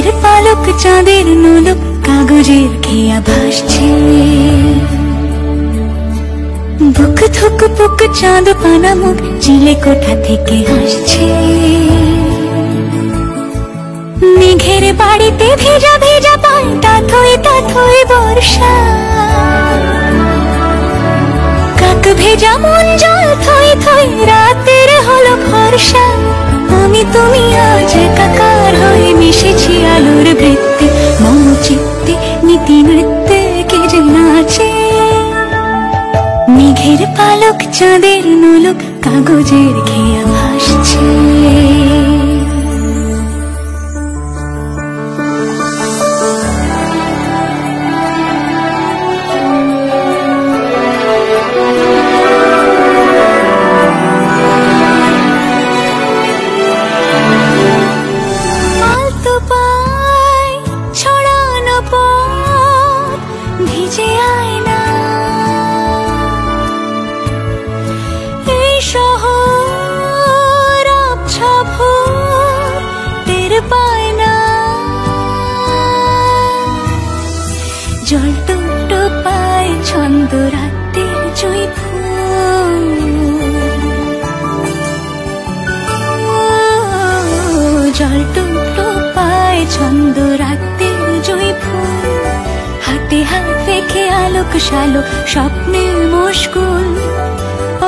মেঘের পালক চাঁদের নোলক কাগজের খেয়া ভাসছে। বুক থুক পুক চাঁদ পানা মুখ চিলে কোঠা থেকে হাসছে। মেঘের বাড়িতে ভেজা ভেজা পায় তাথই তাথই বর্ষা। কাক ভেজা মন জল থই থই রাতের হলো ভরসা। আমি তুমি আজ একাকার হয়ে মিশেছি আলোর বৃত্তে। মম চিত্তে নীতি নৃত্যে কে যে নাচে। মেঘের পালক চাঁদের নোলক কাগজের খেয়া ভাসছে। ভিজে আয়না এই শহর আবছা ভোর টের পায় না। জল টুকটো পায় ছন্দ রাতের জুঁই ফুল। জল টুকটো পায় ছন্দ রাতের জুঁই ফুল। হাতে হাত রেখে আলোক শালোক স্বপ্নে মুশকুল।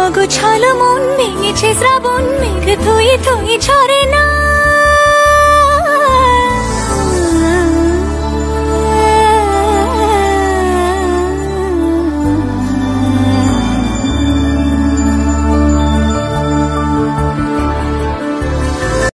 অগোছালো মন ভেঙেছে শ্রাবণ মেঘ থই থই ঝরে না।